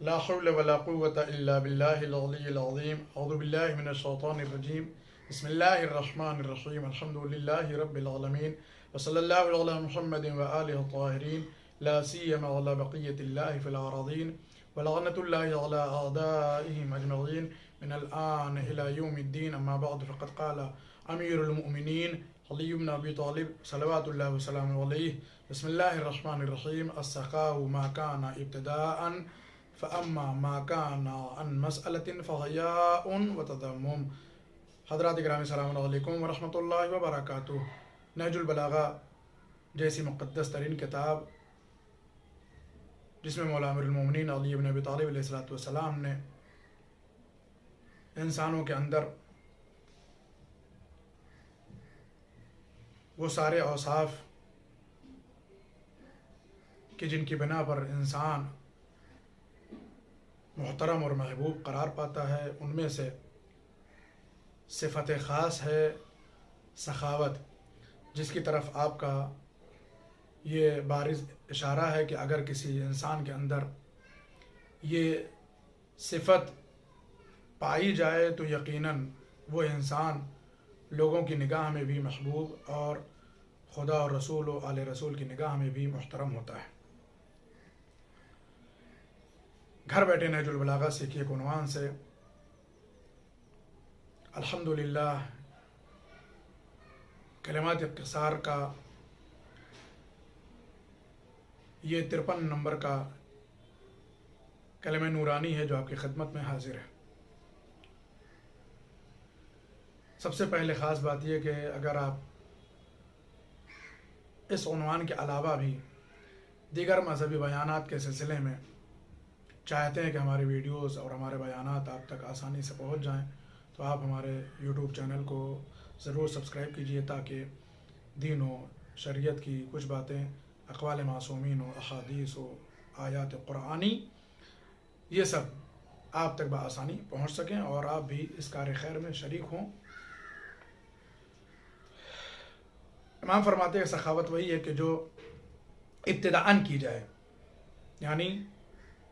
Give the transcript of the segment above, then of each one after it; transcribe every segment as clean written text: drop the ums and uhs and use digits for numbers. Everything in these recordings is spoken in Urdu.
لا حول ولا قوة إلا بالله العلي العظيم. أعوذ بالله من الشيطان الرجيم. بسم الله الرحمن الرحيم. الحمد لله رب العالمين وصلى الله على محمد وآله الطاهرين لا سيما على بقية الله في الأراضين ولعنة الله على أعدائهم أجمعين من الآن إلى يوم الدين. أما بعد فقد قال أمير المؤمنين علي بن أبي طالب صلوات الله وسلامه عليه: بسم الله الرحمن الرحيم. السخاء ما كان ابتداء فأما ما كان عن مسألة فحياء وتذمم. حضرات گرامی السلام علیکم ورحمۃ اللہ وبرکاتہ. نہج البلاغہ جیسی مقدس ترین کتاب جس میں مولا امیر المومنین علی بن ابی طالب علیہ الصلوۃ والسلام نے انسانوں کے اندر وہ سارے اوصاف کہ جن کی بنا پر انسان محترم اور محبوب قرار پاتا ہے، ان میں سے صفت خاص ہے سخاوت، جس کی طرف آپ کا یہ بارز اشارہ ہے کہ اگر کسی انسان کے اندر یہ صفت پائی جائے تو یقیناً وہ انسان لوگوں کی نگاہ میں بھی محبوب اور خدا اور رسول و آل رسول کی نگاہ میں بھی محترم ہوتا ہے. گھر بیٹھے نہج البلاغہ سیکھیے کے عنوان سے الحمدللہ کلمات اختصار کا یہ 53 نمبر کا کلمہ نورانی ہے جو آپ کی خدمت میں حاضر ہے. سب سے پہلے خاص بات یہ کہ اگر آپ اس عنوان کے علاوہ بھی دیگر مذہبی بیانات کے سلسلے میں چاہتے ہیں کہ ہماری ویڈیوز اور ہمارے بیانات آپ تک آسانی سے پہنچ جائیں تو آپ ہمارے یوٹیوب چینل کو ضرور سبسکرائب کیجئے تاکہ دین و شریعت کی کچھ باتیں، اقوال معصومین و احادیث و آیات قرآنی، یہ سب آپ تک بآسانی پہنچ سکیں اور آپ بھی اس کار خیر میں شریک ہوں. امام فرماتے ہیں سخاوت وہی ہے کہ جو ابتداءً کی جائے، یعنی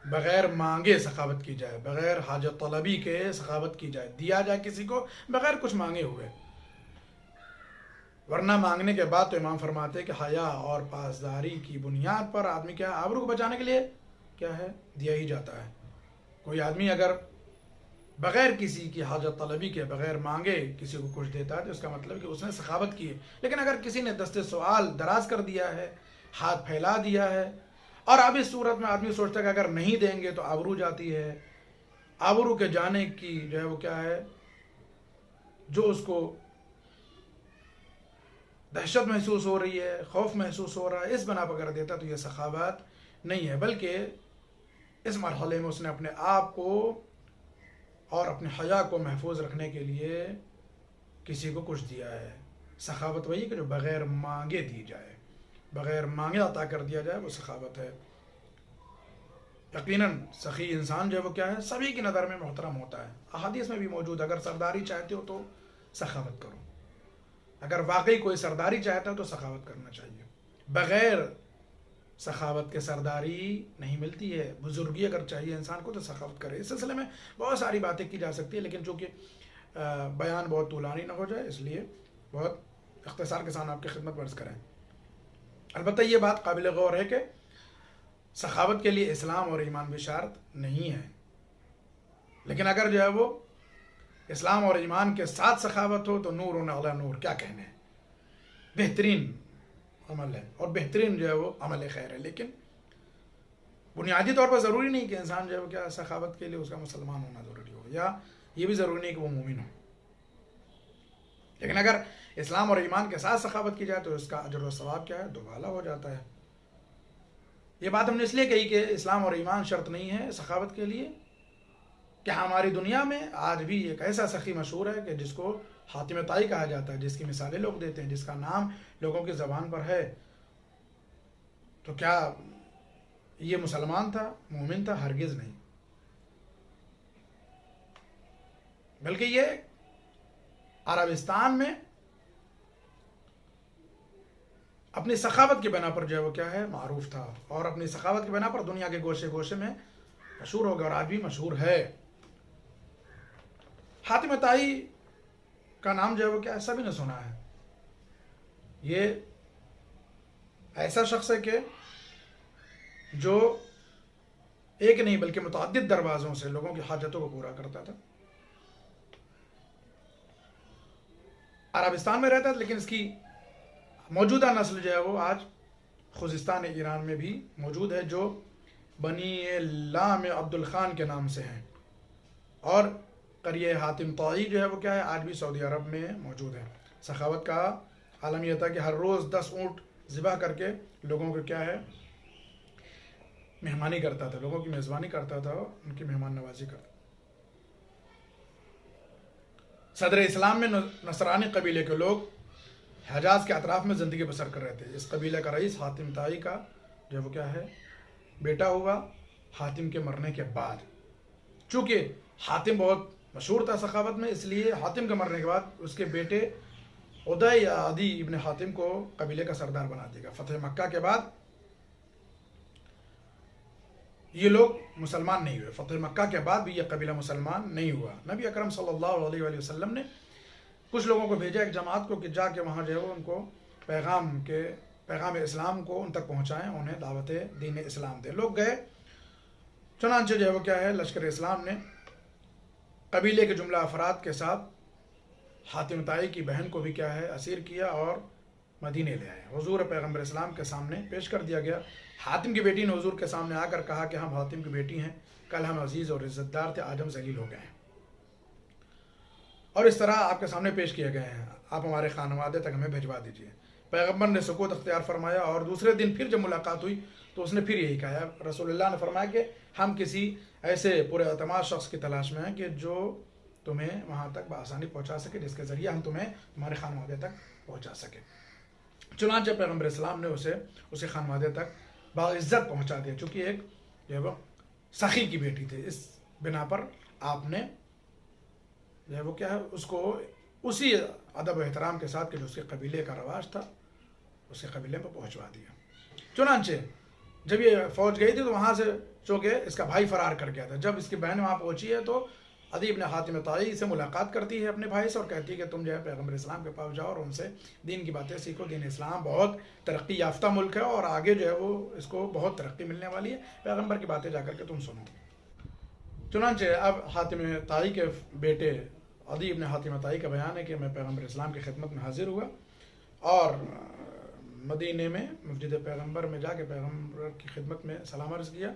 بغیر مانگے سخاوت کی جائے، بغیر حاجت طلبی کے سخاوت کی جائے، دیا جائے کسی کو بغیر کچھ مانگے ہوئے. ورنہ مانگنے کے بعد تو امام فرماتے ہیں کہ حیا اور پاسداری کی بنیاد پر آدمی کیا آبرو کو بچانے کے لیے کیا ہے دیا ہی جاتا ہے. کوئی آدمی اگر بغیر کسی کی حاجت طلبی کے بغیر مانگے کسی کو کچھ دیتا ہے تو اس کا مطلب کہ اس نے سخاوت کی ہے. لیکن اگر کسی نے دست سوال دراز کر دیا ہے، ہاتھ پھیلا دیا ہے، اور اب اس صورت میں آدمی سوچتا ہے کہ اگر نہیں دیں گے تو آبرو جاتی ہے، آبرو کے جانے کی جو ہے وہ کیا ہے، جو اس کو دہشت محسوس ہو رہی ہے، خوف محسوس ہو رہا ہے، اس بنا پر کر دیتا تو یہ سخاوت نہیں ہے، بلکہ اس مرحلے میں اس نے اپنے آپ کو اور اپنے حیا کو محفوظ رکھنے کے لیے کسی کو کچھ دیا ہے. سخاوت وہی کہ جو بغیر مانگے دی جائے، بغیر مانگے عطا کر دیا جائے، وہ سخاوت ہے. یقیناً سخی انسان جو ہے وہ کیا ہے سبھی کی نظر میں محترم ہوتا ہے. احادیث میں بھی موجود، اگر سرداری چاہتے ہو تو سخاوت کرو. اگر واقعی کوئی سرداری چاہتا ہے تو سخاوت کرنا چاہیے. بغیر سخاوت کے سرداری نہیں ملتی ہے. بزرگی اگر چاہیے انسان کو تو سخاوت کرے. اس سلسلے میں بہت ساری باتیں کی جا سکتی ہے، لیکن چونکہ بیان بہت طولانی نہ ہو جائے اس لیے بہت اختصار کے ساتھ آپ کی خدمت عرض کریں. البتہ یہ بات قابل غور ہے کہ سخاوت کے لیے اسلام اور ایمان بھی شرط نہیں ہے، لیکن اگر جو ہے وہ اسلام اور ایمان کے ساتھ سخاوت ہو تو نور علی نور، کیا کہنے ہیں، بہترین عمل ہے اور بہترین جو ہے وہ عمل خیر ہے. لیکن بنیادی طور پر ضروری نہیں کہ انسان جو ہے وہ کیا سخاوت کے لیے اس کا مسلمان ہونا ضروری ہو، یا یہ بھی ضروری نہیں کہ وہ مومن ہو. لیکن اگر اسلام اور ایمان کے ساتھ سخاوت کی جائے تو اس کا اجر و ثواب کیا ہے دوبالا ہو جاتا ہے. یہ بات ہم نے اس لیے کہی کہ اسلام اور ایمان شرط نہیں ہے سخاوت کے لیے کہ ہماری دنیا میں آج بھی ایک ایسا سخی مشہور ہے کہ جس کو حاتم طائی کہا جاتا ہے، جس کی مثالیں لوگ دیتے ہیں، جس کا نام لوگوں کی زبان پر ہے. تو کیا یہ مسلمان تھا، مومن تھا؟ ہرگز نہیں. بلکہ یہ عربستان میں اپنی سخاوت کی بنا پر جو ہے وہ کیا ہے معروف تھا، اور اپنی سخاوت کی بنا پر دنیا کے گوشے گوشے میں مشہور ہو گیا اور آج بھی مشہور ہے۔ حاتم طائی کا نام جو ہے وہ کیا ہے، سبھی نے سنا ہے۔ یہ ایسا شخص ہے کہ جو ایک نہیں بلکہ متعدد دروازوں سے لوگوں کی حاجتوں کو پورا کرتا تھا۔ عربستان میں رہتا تھا، لیکن اس کی موجودہ نسل جو ہے وہ آج خوزستان ایران میں بھی موجود ہے، جو بنی لام عبد الخان کے نام سے ہیں، اور قریہ حاتم طائی جو ہے وہ کیا ہے، آج بھی سعودی عرب میں موجود ہے۔ سخاوت کا عالم یہ تھا کہ ہر روز 10 اونٹ ذبح کر کے لوگوں کو کیا ہے، مہمانی کرتا تھا، لوگوں کی میزبانی کرتا تھا، ان کی مہمان نوازی کرتا تھا۔ صدر اسلام میں نصرانی قبیلے کے لوگ حجاز کے اطراف میں زندگی بسر کر رہے تھے۔ اس قبیلے کا رئیس حاتم طائی کا جو ہے وہ کیا ہے، بیٹا ہوا حاتم کے مرنے کے بعد۔ چونکہ حاتم بہت مشہور تھا سخاوت میں، اس لیے حاتم کے مرنے کے بعد اس کے بیٹے عدی یا عدی ابن حاتم کو قبیلے کا سردار بنا دیا گیا۔ فتح مکہ کے بعد یہ لوگ مسلمان نہیں ہوئے، فتح مکہ کے بعد بھی یہ قبیلہ مسلمان نہیں ہوا۔ نبی اکرم صلی اللہ علیہ وآلہ وسلم نے کچھ لوگوں کو بھیجا ایک جماعت کو کہ جا کے وہاں جو ہے وہ ان کو پیغام اسلام کو ان تک پہنچائیں، انہیں دعوت دین اسلام دیں۔ لوگ گئے، چنانچہ جو ہے وہ کیا ہے، لشکر اسلام نے قبیلے کے جملہ افراد کے ساتھ حاتم طائی کی بہن کو بھی کیا ہے، اسیر کیا اور مدینے لے آئے۔ حضور پیغمبر اسلام کے سامنے پیش کر دیا گیا۔ حاتم کی بیٹی نے حضور کے سامنے آ کر کہا کہ ہم حاتم کی بیٹی ہیں، کل ہم عزیز اور عزت دار تھے، آج ہم ذلیل ہو گئے ہیں، اور اس طرح آپ کے سامنے پیش کیے گئے ہیں، آپ ہمارے خانوادے تک ہمیں بھجوا دیجیے۔ پیغمبر نے سکوت اختیار فرمایا، اور دوسرے دن پھر جب ملاقات ہوئی تو اس نے پھر یہی کہا۔ رسول اللہ نے فرمایا کہ ہم کسی ایسے پورے اعتماد شخص کی تلاش میں ہیں کہ جو تمہیں وہاں تک بآسانی پہنچا سکے، جس کے ذریعے ہم تمہیں تمہارے خانوادے تک پہنچا سکے۔ چنانچہ پیغمبر اسلام نے اسے خانوادے تک باعزت پہنچا دیا، چونکہ ایک جو ہے وہ سخی کی بیٹی تھی۔ اس بنا پر آپ نے جو ہے وہ کیا ہے، اس کو اسی ادب و احترام کے ساتھ کہ جو اس کے قبیلے کا رواج تھا، اس کے قبیلے پر پہنچوا دیا۔ چنانچہ جب یہ فوج گئی تھی تو وہاں سے چونکہ اس کا بھائی فرار کر گیا تھا، جب اس کی بہن وہاں پہنچی ہے تو عدی ابن حاتم طائی سے ملاقات کرتی ہے اپنے بھائی سے، اور کہتی ہے کہ تم جو ہے پیغمبر اسلام کے پاس جاؤ اور ان سے دین کی باتیں سیکھو۔ دین اسلام بہت ترقی یافتہ ملک ہے اور آگے جو ہے وہ اس کو بہت ترقی ملنے والی ہے، پیغمبر کی باتیں جا کر کے تم سنو۔ چنانچہ اب حاتم طائی کے بیٹے عدی ابن حاتم طائی کا بیان ہے کہ میں پیغمبر اسلام کی خدمت میں حاضر ہوا اور مدینے میں مسجد پیغمبر میں جا کے پیغمبر کی خدمت میں سلام عرض کیا،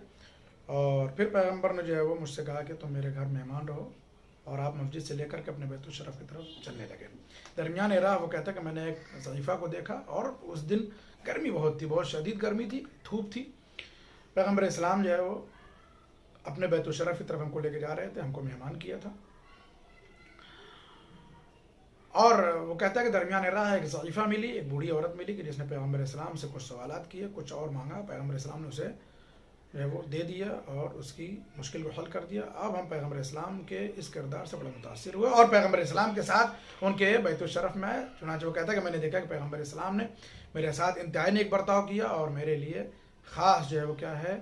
اور پھر پیغمبر نے جو ہے وہ مجھ سے کہا کہ تم میرے گھر مہمان رہو، اور آپ مسجد سے لے کر کے اپنے بیت الشرف کی طرف چلنے لگے۔ درمیان راہ وہ کہتا ہے کہ میں نے ایک ضعیفہ کو دیکھا، اور اس دن گرمی بہت تھی، بہت شدید گرمی تھی، دھوپ تھی۔ پیغمبر اسلام جو ہے وہ اپنے بیت الشرف کی طرف ہم کو لے کے جا رہے تھے، ہم کو مہمان کیا تھا، اور وہ کہتا ہے کہ درمیان راہ ایک ضعیفہ ملی، ایک بوڑھی عورت ملی کہ جس نے پیغمبر اسلام سے کچھ سوالات کیے، کچھ اور مانگا۔ پیغمبر اسلام نے اسے جو ہے وہ دے دیا اور اس کی مشکل کو حل کر دیا۔ اب ہم پیغمبر اسلام کے اس کردار سے بڑا متاثر ہوئے اور پیغمبر اسلام کے ساتھ ان کے بیت الشرف میں آئے۔ چنانچہ وہ کہتا ہے کہ میں نے دیکھا کہ پیغمبر اسلام نے میرے ساتھ انتہائی نیک برتاؤ کیا اور میرے لیے خاص جو ہے وہ کیا ہے،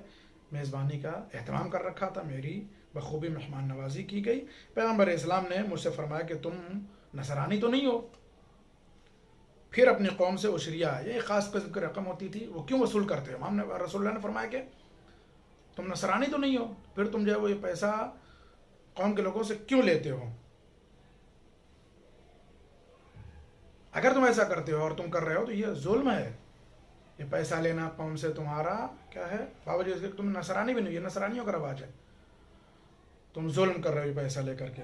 میزبانی کا اہتمام کر رکھا تھا، میری بخوبی مہمان نوازی کی گئی۔ پیغمبر اسلام نے مجھ سے فرمایا کہ تم نصرانی تو نہیں ہو؟ پھر اپنی قوم سے عشریہ، یہ خاص قسم کی رقم ہوتی تھی، وہ کیوں وصول کرتے ہو؟ ہم نے رسول اللہ نے فرمایا کہ تم نصرانی تو نہیں ہو، پھر تم جو ہے وہ یہ پیسہ قوم کے لوگوں سے کیوں لیتے ہو؟ اگر تم ایسا کرتے ہو اور تم کر رہے ہو تو یہ ظلم ہے، یہ پیسہ لینا قوم سے تمہارا کیا ہے، باوجود اس کے تم نصرانی بھی نہیں، یہ نصرانیوں کا رواج ہے، تم ظلم کر رہے ہو پیسہ لے کر کے۔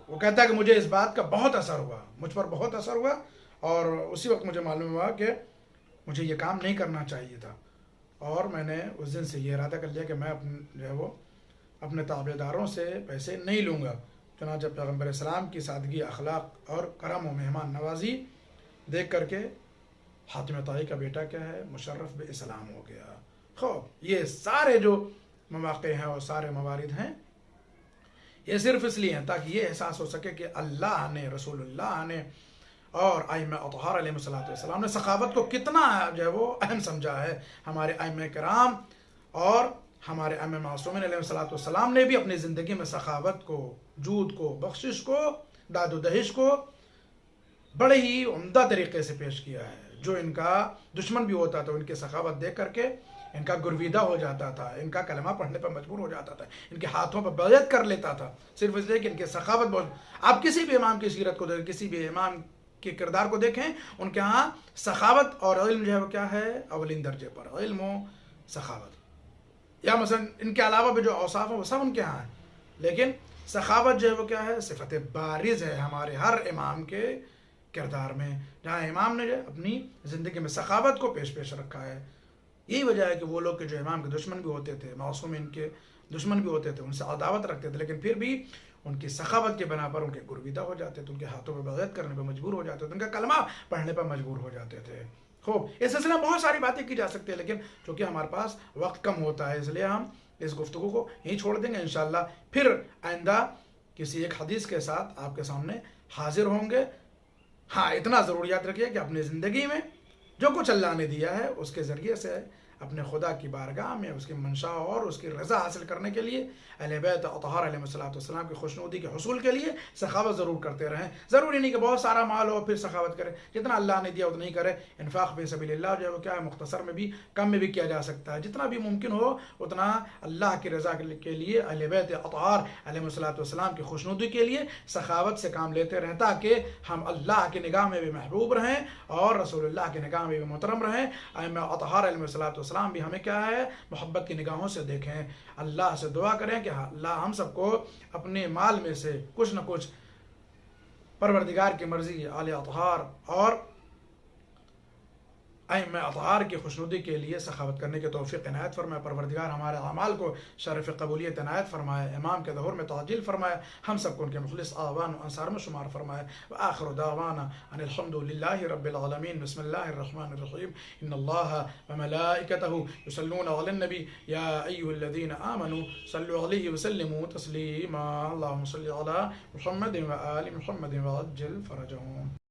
وہ کہتا ہے کہ مجھے اس بات کا بہت اثر ہوا، مجھ پر بہت اثر ہوا، اور اسی وقت مجھے معلوم ہوا کہ مجھے یہ کام نہیں کرنا چاہیے تھا، اور میں نے اس دن سے یہ ارادہ کر لیا کہ میں جو ہے وہ اپنے تابع داروں سے پیسے نہیں لوں گا۔ چنانچہ پیغمبر اسلام کی سادگی اخلاق اور کرم و مہمان نوازی دیکھ کر کے حاتم طائی کا بیٹا کیا ہے، مشرف بے اسلام ہو گیا۔ خوب یہ سارے جو مواقع ہیں اور سارے موارد ہیں، یہ صرف اس لیے ہیں تاکہ یہ احساس ہو سکے کہ اللہ نے، رسول اللہ نے اور ائمہ اطہار علیہ السلام نے سخاوت کو کتنا جو ہے وہ اہم سمجھا ہے۔ ہمارے ائمہ کرام اور ہمارے ائمہ معصومین علیہ الصلوۃ والسلام نے بھی اپنی زندگی میں سخاوت کو، جود کو، بخشش کو، داد و دہش کو بڑے ہی عمدہ طریقے سے پیش کیا ہے۔ جو ان کا دشمن بھی ہوتا تھا ان کی سخاوت دیکھ کر کے ان کا گرویدہ ہو جاتا تھا، ان کا کلمہ پڑھنے پر مجبور ہو جاتا تھا، ان کے ہاتھوں پر بیعت کر لیتا تھا، صرف اس لیے کہ ان کی سخاوت بہت۔ آپ کسی بھی امام کی سیرت کو دیکھیں، کسی بھی امام کے کردار کو دیکھیں، ان کے ہاں سخاوت اور علم جو ہے وہ کیا ہے؟ اولین درجے پر، علم و سخاوت۔ یا مثلا ان کے علاوہ بھی جو اوصاف ہیں وہ سب ان کے ہاں ہیں، لیکن سخاوت جو ہے وہ کیا ہے؟ صفت بارز ہے ہمارے ہر امام کے کردار میں، جہاں امام نے جو اپنی زندگی میں سخاوت کو پیش رکھا ہے۔ یہی وجہ ہے کہ وہ لوگ کہ جو امام کے دشمن بھی ہوتے تھے، معصوم ان کے دشمن بھی ہوتے تھے، ان سے عداوت رکھتے تھے، لیکن پھر بھی ان کی سخاوت کے بنا پر ان کے گرویدہ ہو جاتے تھے، ان کے ہاتھوں پہ بیعت کرنے پہ مجبور ہو جاتے تھے، ان کا کلمہ پڑھنے پر مجبور ہو جاتے تھے۔ خوب، اس سلسلے میں بہت ساری باتیں کی جا سکتی ہیں، لیکن چونکہ ہمارے پاس وقت کم ہوتا ہے، اس لیے ہم اس گفتگو کو یہیں چھوڑ دیں گے۔ انشاءاللہ پھر آئندہ کسی ایک حدیث کے ساتھ آپ کے سامنے حاضر ہوں گے۔ ہاں، اتنا ضرور یاد رکھیے کہ اپنی زندگی میں جو کچھ اللہ نے دیا ہے اس کے ذریعے سے اپنے خدا کی بارگاہ میں اس کی منشا اور اس کی رضا حاصل کرنے کے لیے، اہل بیت اطہار علیہ السلام کی خوشنودی کے حصول کے لیے سخاوت ضرور کرتے رہیں۔ ضروری نہیں کہ بہت سارا مال ہو پھر سخاوت کرے، جتنا اللہ نے دیا اتنا ہی کرے۔ انفاق فی سبیل اللہ جو ہے وہ کیا ہے؟ مختصر میں بھی، کم میں بھی کیا جا سکتا ہے، جتنا بھی ممکن ہو اتنا اللہ کی رضا کے لیے، اہل بیت اطہار علیہ السلام کی خوشنودی کے لیے سخاوت سے کام لیتے رہیں، تاکہ ہم اللہ کی نگاہ میں بھی محبوب رہیں اور رسول اللہ کی نگاہ میں بھی محترم رہیں۔ ائمہ اطہار علیہ السلام بھی ہمیں کیا ہے؟ محبت کی نگاہوں سے دیکھیں۔ اللہ سے دعا کریں کہ اللہ ہم سب کو اپنے مال میں سے کچھ نہ کچھ پروردگار کی مرضی، آل اطہار اور ائمہ اطہار کی خوشنودی کے لیے سخاوت کرنے کی توفیق عنایت فرمائے۔ پروردگار ہمارے اعمال کو شرف قبولیت عنایت فرمائے، امام کے ظہور میں تعجیل فرمائے، ہم سب کو ان کے مخلص اعوان و انصار میں شمار فرمائے۔ وآخر دعوانا ان الحمد للہ رب العالمین۔ بسم اللہ الرحمن الرحیم۔ ان اللہ وملائکتہ یصلون علی النبی یا ایھا الذین آمنوا صلوا علیہ وسلموا تسلیما۔ اللہم صل علی محمد وآل محمد وعجل فرجهم۔